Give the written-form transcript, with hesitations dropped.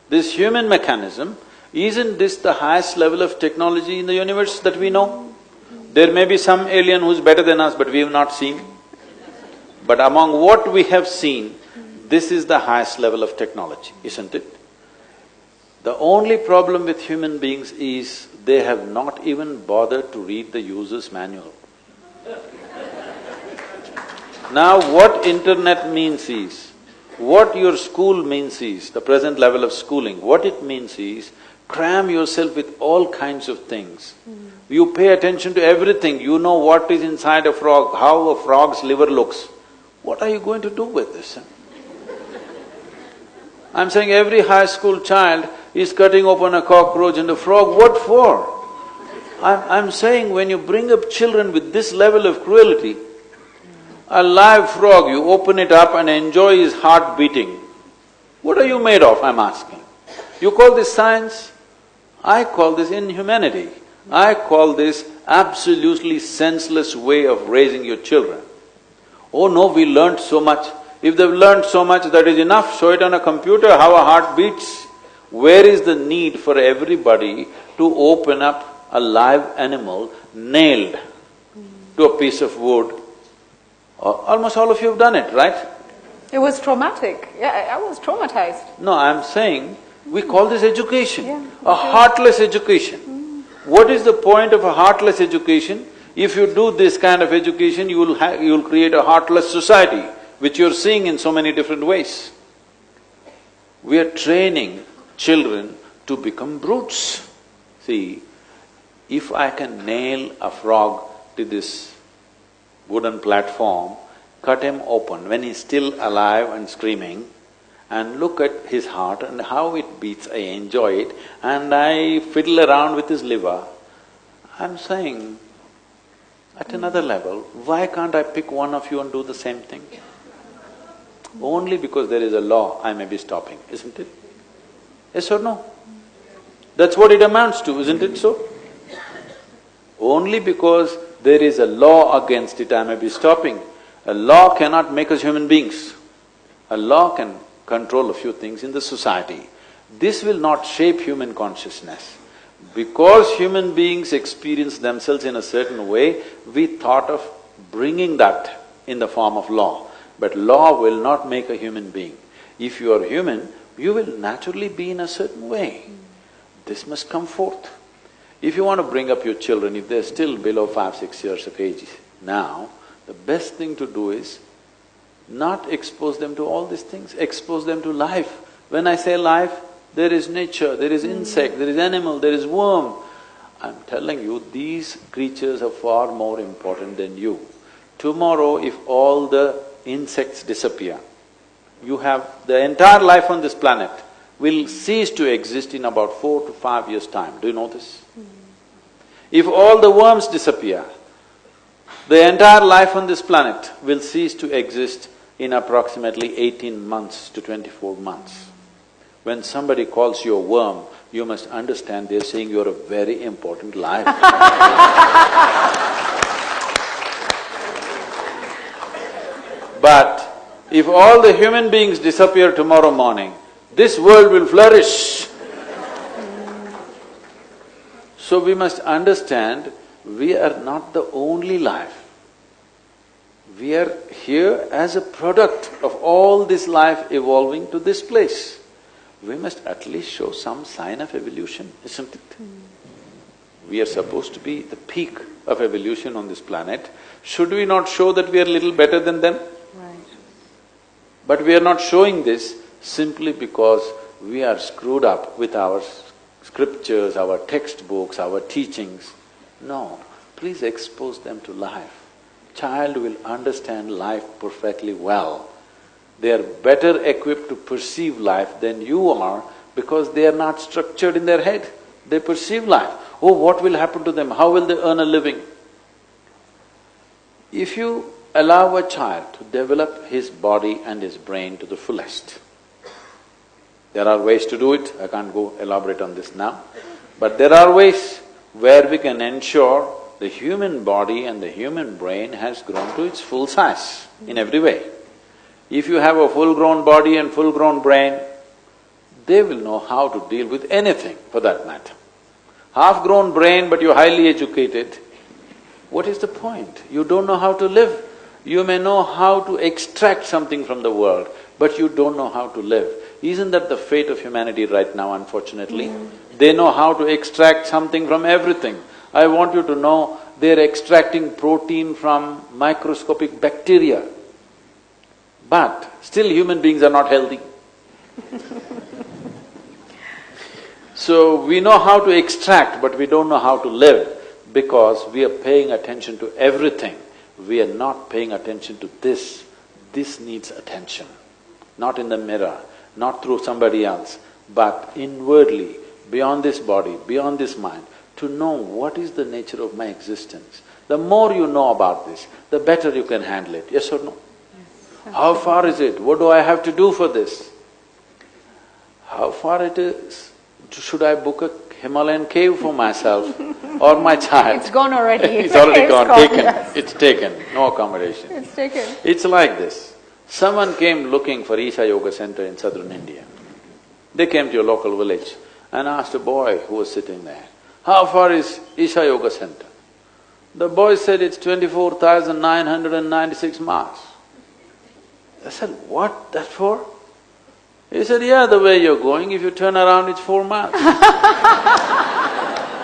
This human mechanism, isn't this the highest level of technology in the universe that we know? There may be some alien who's better than us, but we have not seen. But among what we have seen, this is the highest level of technology, isn't it? The only problem with human beings is they have not even bothered to read the user's manual. Now what internet means is, what your school means is, the present level of schooling, what it means is, cram yourself with all kinds of things. You pay attention to everything, you know what is inside a frog, how a frog's liver looks. What are you going to do with this? I'm saying every high school child is cutting open a cockroach and a frog, what for? I'm saying when you bring up children with this level of cruelty, a live frog, you open it up and enjoy his heart beating. What are you made of, I'm asking? You call this science? I call this inhumanity. I call this absolutely senseless way of raising your children. Oh no, we learnt so much. If they've learnt so much, that is enough. Show it on a computer, how a heart beats. Where is the need for everybody to open up a live animal nailed to a piece of wood? Almost all of you have done it, right? It was traumatic. Yeah, I was traumatized. No, I'm saying, we call this education, Yeah, a heartless education. What is the point of a heartless education? If you do this kind of education, you'll create a heartless society, which you're seeing in so many different ways. We are training children to become brutes. See, if I can nail a frog to this wooden platform, cut him open when he's still alive and screaming, and look at his heart and how it beats, I enjoy it, and I fiddle around with his liver, I'm saying, at another level, why can't I pick one of you and do the same thing? Only because there is a law, I may be stopping, isn't it? Yes or no? That's what it amounts to, isn't it so? Only because there is a law against it, I may be stopping. A law cannot make us human beings. A law can control a few things in the society. This will not shape human consciousness. Because human beings experience themselves in a certain way, we thought of bringing that in the form of law. But law will not make a human being. If you are human, you will naturally be in a certain way. This must come forth. If you want to bring up your children, if they're still below 5–6 years of age now, the best thing to do is not expose them to all these things, expose them to life. When I say life, there is nature, there is insect, there is animal, there is worm. I'm telling you, these creatures are far more important than you. Tomorrow, if all the insects disappear, you have… the entire life on this planet will cease to exist in about 4 to 5 years' time. Do you know this? If all the worms disappear, the entire life on this planet will cease to exist in approximately 18 months to 24 months. When somebody calls you a worm, you must understand they're saying you're a very important life. But if all the human beings disappear tomorrow morning, this world will flourish. So we must understand, we are not the only life. We are here as a product of all this life evolving to this place. We must at least show some sign of evolution, isn't it? We are supposed to be the peak of evolution on this planet. Should we not show that we are a little better than them? Right. But we are not showing this simply because we are screwed up with our scriptures, our textbooks, our teachings. No, please expose them to life. Child will understand life perfectly well. They are better equipped to perceive life than you are because they are not structured in their head. They perceive life. Oh, what will happen to them? How will they earn a living? If you allow a child to develop his body and his brain to the fullest, there are ways to do it, I can't go elaborate on this now, but there are ways where we can ensure the human body and the human brain has grown to its full size in every way. If you have a full-grown body and full-grown brain, they will know how to deal with anything for that matter. Half-grown brain but you're highly educated, what is the point? You don't know how to live. You may know how to extract something from the world, but you don't know how to live. Isn't that the fate of humanity right now, unfortunately? They know how to extract something from everything. I want you to know, they're extracting protein from microscopic bacteria. But still human beings are not healthy. So we know how to extract, but we don't know how to live because we are paying attention to everything. We are not paying attention to this. This needs attention. Not in the mirror, not through somebody else, but inwardly, beyond this body, beyond this mind, to know what is the nature of my existence. The more you know about this, the better you can handle it, yes or no? Yes. How far is it? What do I have to do for this? How far it is? Should I book a Himalayan cave for myself or my child? It's gone already. It's already It's gone, gone, taken. yes. It's taken, no accommodation. It's taken. It's like this. Someone came looking for Isha Yoga Center in southern India. They came to your local village and asked a boy who was sitting there, "How far is Isha Yoga Center?" The boy said, "It's 24,996 miles." I said, "What, that for?" He said, "Yeah, the way you're going, if you turn around, it's 4 miles."